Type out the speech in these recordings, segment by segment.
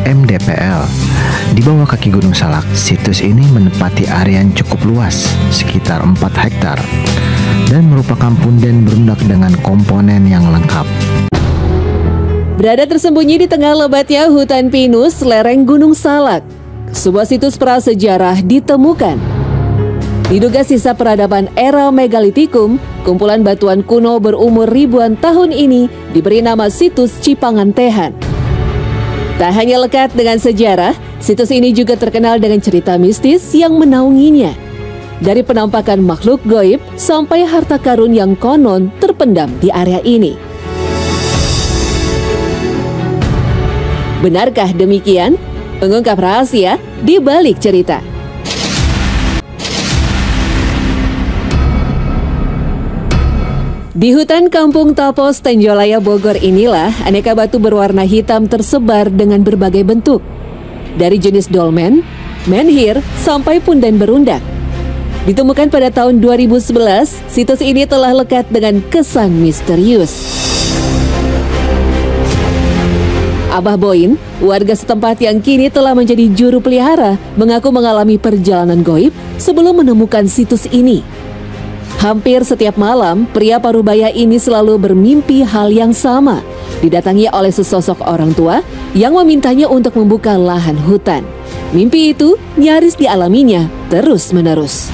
mdpl. Di bawah kaki Gunung Salak, situs ini menempati area yang cukup luas, sekitar 4 hektar, dan merupakan punden berundak dengan komponen yang lengkap. Berada tersembunyi di tengah lebatnya hutan pinus lereng Gunung Salak, sebuah situs prasejarah ditemukan. Diduga sisa peradaban era megalitikum, kumpulan batuan kuno berumur ribuan tahun ini diberi nama situs Cipangantehan. Tak hanya lekat dengan sejarah, situs ini juga terkenal dengan cerita mistis yang menaunginya. Dari penampakan makhluk goib sampai harta karun yang konon terpendam di area ini. Benarkah demikian? Mengungkap rahasia di balik cerita. Di hutan Kampung Tapos, Tenjolaya, Bogor inilah aneka batu berwarna hitam tersebar dengan berbagai bentuk. Dari jenis dolmen, menhir, sampai punden berundak. Ditemukan pada tahun 2011, situs ini telah lekat dengan kesan misterius. Abah Boin, warga setempat yang kini telah menjadi juru pelihara, mengaku mengalami perjalanan goib sebelum menemukan situs ini. Hampir setiap malam, pria parubaya ini selalu bermimpi hal yang sama, didatangi oleh sesosok orang tua yang memintanya untuk membuka lahan hutan. Mimpi itu nyaris dialaminya terus-menerus.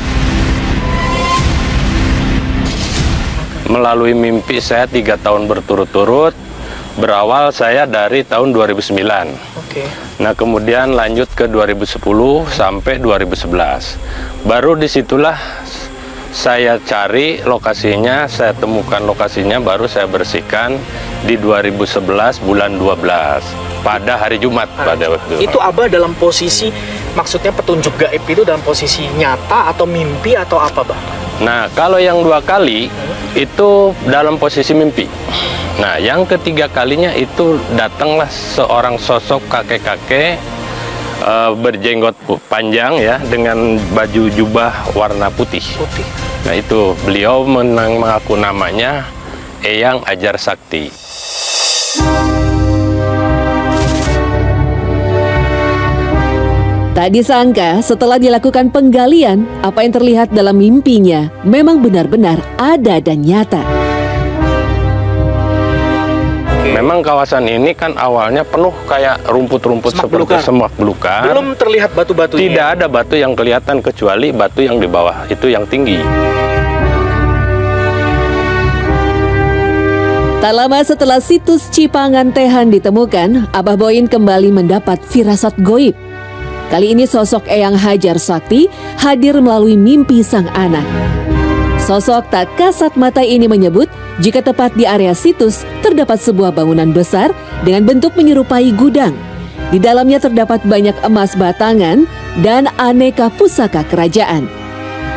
Melalui mimpi saya 3 tahun berturut-turut. Berawal saya dari tahun 2009. Nah, kemudian lanjut ke 2010 sampai 2011. Baru disitulah saya cari lokasinya, saya temukan lokasinya, baru saya bersihkan di 2011 bulan 12 pada hari Jumat pada waktu itu. Abah dalam posisi, maksudnya petunjuk gaib itu dalam posisi nyata atau mimpi atau apa, Bah? Nah, kalau yang 2 kali itu dalam posisi mimpi. Nah, yang ketiga kalinya itu datanglah seorang sosok kakek-kakek berjenggot panjang ya, dengan baju jubah warna putih. Nah, itu beliau mengaku namanya Eyang Ajar Sakti. Tak disangka setelah dilakukan penggalian, apa yang terlihat dalam mimpinya memang benar-benar ada dan nyata. Memang kawasan ini kan awalnya penuh kayak rumput-rumput seperti semak belukar. Belum terlihat batu-batunya. Tidak ada batu yang kelihatan kecuali batu yang di bawah itu yang tinggi. Tak lama setelah situs Cipangantehan ditemukan, Abah Boin kembali mendapat firasat goib. Kali ini sosok Eyang Hajar Sakti hadir melalui mimpi sang anak. Sosok tak kasat mata ini menyebut jika tepat di area situs terdapat sebuah bangunan besar dengan bentuk menyerupai gudang. Di dalamnya terdapat banyak emas batangan dan aneka pusaka kerajaan.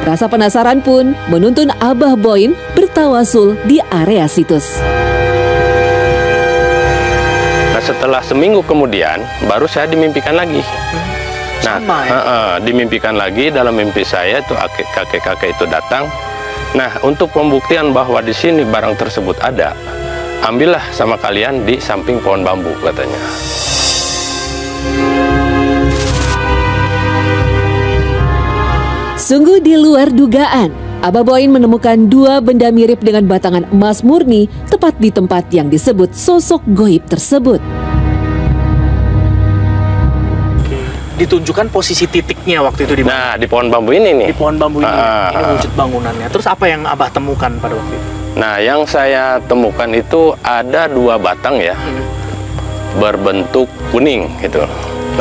Rasa penasaran pun menuntun Abah Boin bertawasul di area situs. Nah, setelah seminggu kemudian baru saya dimimpikan lagi. Nah, dimimpikan lagi. Dalam mimpi saya itu kakek-kakek itu datang. Nah, untuk pembuktian bahwa di sini barang tersebut ada, ambillah sama kalian di samping pohon bambu, katanya. Sungguh di luar dugaan, Abah Boin menemukan 2 benda mirip dengan batangan emas murni tepat di tempat yang disebut sosok goib tersebut. Ditunjukkan posisi titiknya waktu itu di mana? Nah, di pohon bambu ini nih. Di pohon bambu ini, ini wujud bangunannya. Terus apa yang Abah temukan pada waktu itu? Nah, yang saya temukan itu ada 2 batang ya, berbentuk kuning gitu.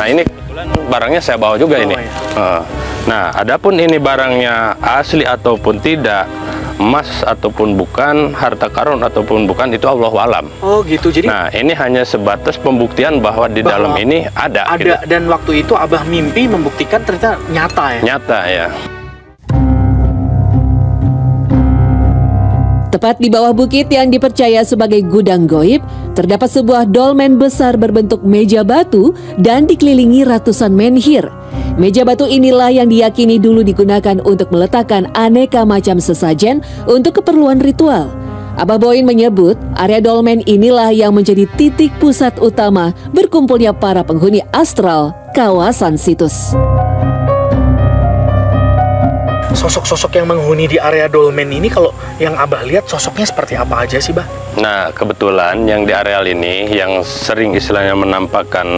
Nah, ini kebetulan barangnya saya bawa juga ini. Ya. Nah, adapun ini barangnya asli ataupun tidak, emas ataupun bukan, harta karun ataupun bukan, itu Allahu alam. Oh gitu, jadi. Nah, ini hanya sebatas pembuktian bahwa di dalam ini ada. Ada gitu. Dan waktu itu Abah mimpi membuktikan ternyata nyata ya. Nyata ya. Tepat di bawah bukit yang dipercaya sebagai gudang goib, terdapat sebuah dolmen besar berbentuk meja batu dan dikelilingi ratusan menhir. Meja batu inilah yang diyakini dulu digunakan untuk meletakkan aneka macam sesajen untuk keperluan ritual. Abah Boyin menyebut area dolmen inilah yang menjadi titik pusat utama berkumpulnya para penghuni astral kawasan situs. Sosok-sosok yang menghuni di area dolmen ini, kalau yang Abah lihat sosoknya seperti apa aja sih, Bah? Nah, kebetulan yang di areal ini yang sering istilahnya menampakkan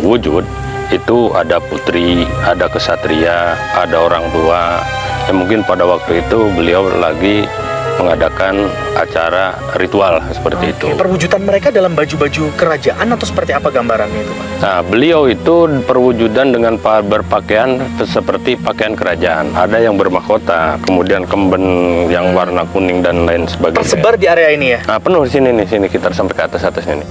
wujud itu ada putri, ada kesatria, ada orang tua. Ya mungkin pada waktu itu beliau lagi mengadakan acara ritual seperti itu. Perwujudan mereka dalam baju-baju kerajaan atau seperti apa gambarannya itu, Pak? Nah, beliau itu perwujudan dengan berpakaian seperti pakaian kerajaan. Ada yang bermahkota, kemudian kemben yang warna kuning dan lain sebagainya. Tersebar di area ini ya? Nah, penuh di sini nih, sini kita sampai ke atasnya nih.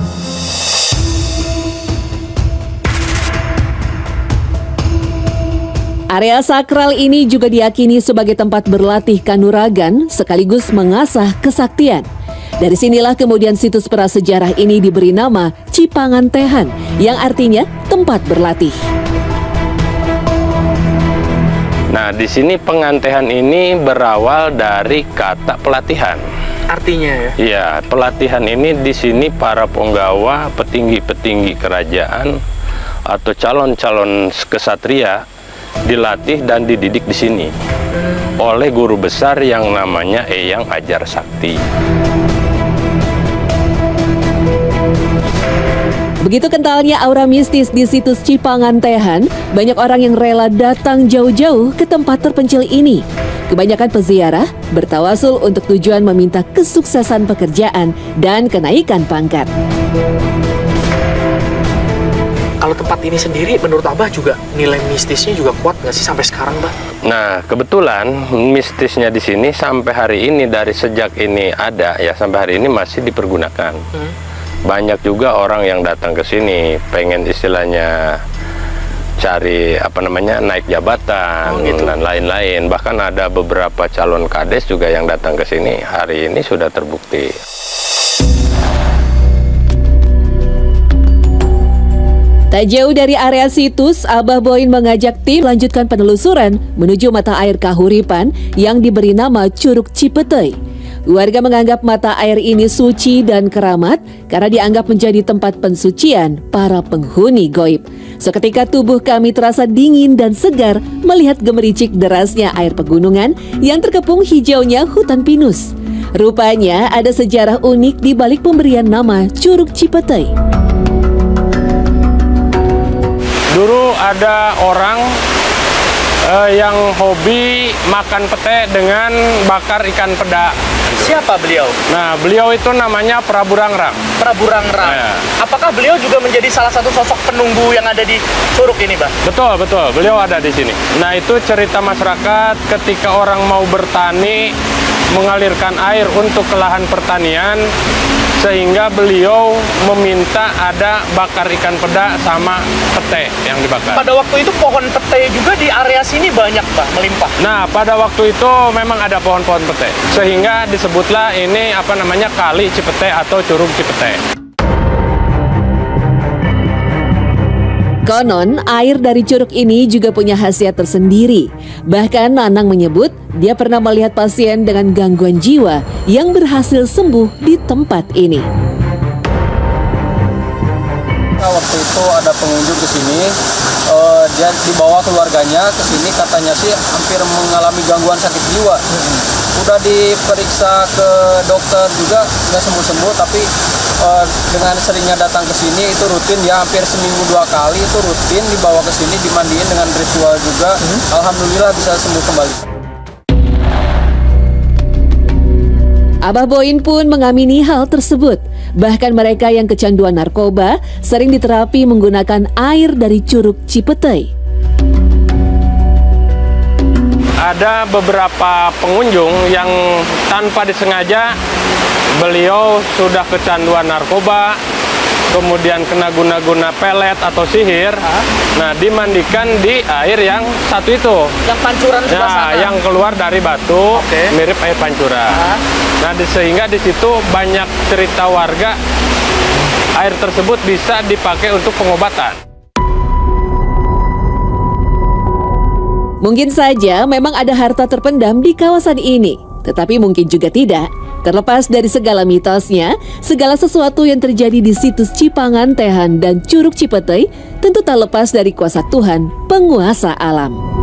Area sakral ini juga diyakini sebagai tempat berlatih kanuragan sekaligus mengasah kesaktian. Dari sinilah kemudian situs prasejarah ini diberi nama Cipangantehan, yang artinya tempat berlatih. Nah, di sini pengantehan ini berawal dari kata pelatihan. Artinya ya? Iya, pelatihan ini di sini para penggawa, petinggi-petinggi kerajaan atau calon-calon kesatria dilatih dan dididik di sini oleh guru besar yang namanya Eyang Ajar Sakti. Begitu kentalnya aura mistis di situs Cipangantehan, banyak orang yang rela datang jauh-jauh ke tempat terpencil ini. Kebanyakan peziarah bertawasul untuk tujuan meminta kesuksesan pekerjaan dan kenaikan pangkat. Kalau tempat ini sendiri, menurut Abah juga nilai mistisnya juga kuat nggak sih sampai sekarang, Bah? Nah, kebetulan mistisnya di sini sampai hari ini, dari sejak ini ada ya sampai hari ini masih dipergunakan. Banyak juga orang yang datang ke sini pengen istilahnya cari naik jabatan dan lain-lain. Bahkan ada beberapa calon kades juga yang datang ke sini. Hari ini sudah terbukti. Tak jauh dari area situs, Abah Boyin mengajak tim melanjutkan penelusuran menuju mata air kahuripan yang diberi nama Curug Cipetei. Warga menganggap mata air ini suci dan keramat karena dianggap menjadi tempat pensucian para penghuni goib. Seketika tubuh kami terasa dingin dan segar melihat gemericik derasnya air pegunungan yang terkepung hijaunya hutan pinus. Rupanya ada sejarah unik di balik pemberian nama Curug Cipetei. Dulu ada orang yang hobi makan pete dengan bakar ikan peda. Siapa beliau? Nah, beliau itu namanya Prabu Rangrang. Prabu Rangrang. Ya. Apakah beliau juga menjadi salah satu sosok penunggu yang ada di curug ini, Bah? Betul, betul. Beliau ada di sini. Nah, itu cerita masyarakat ketika orang mau bertani, mengalirkan air untuk ke lahan pertanian, sehingga beliau meminta ada bakar ikan peda sama pete yang dibakar. Pada waktu itu pohon pete juga di area sini banyak, Pak, melimpah. Nah, pada waktu itu memang ada pohon-pohon pete, sehingga disebutlah ini Kali Cipetei atau Curug Cipetei. Konon, air dari curug ini juga punya khasiat tersendiri. Bahkan Nanang menyebut dia pernah melihat pasien dengan gangguan jiwa yang berhasil sembuh di tempat ini. Waktu itu ada pengunjung ke sini, dia dibawa keluarganya ke sini, katanya sih hampir mengalami gangguan sakit jiwa. Udah diperiksa ke dokter juga nggak sembuh-sembuh, tapi dengan seringnya datang ke sini itu rutin ya, hampir seminggu 2 kali itu rutin dibawa ke sini, dimandiin dengan ritual juga. Alhamdulillah bisa sembuh kembali. Abah Boyin pun mengamini hal tersebut. Bahkan mereka yang kecanduan narkoba sering diterapi menggunakan air dari Curug Cipetei. Ada beberapa pengunjung yang tanpa disengaja beliau sudah kecanduan narkoba, kemudian kena guna-guna pelet atau sihir. Nah, dimandikan di air yang satu itu. Yang pancuran sebelah sana. Yang keluar dari batu, mirip air pancuran. Nah, sehingga di situ banyak cerita warga, air tersebut bisa dipakai untuk pengobatan. Mungkin saja memang ada harta terpendam di kawasan ini. Tetapi mungkin juga tidak. Terlepas dari segala mitosnya, segala sesuatu yang terjadi di situs Cipangantehan dan Curug Cipetei tentu tak lepas dari kuasa Tuhan, penguasa alam.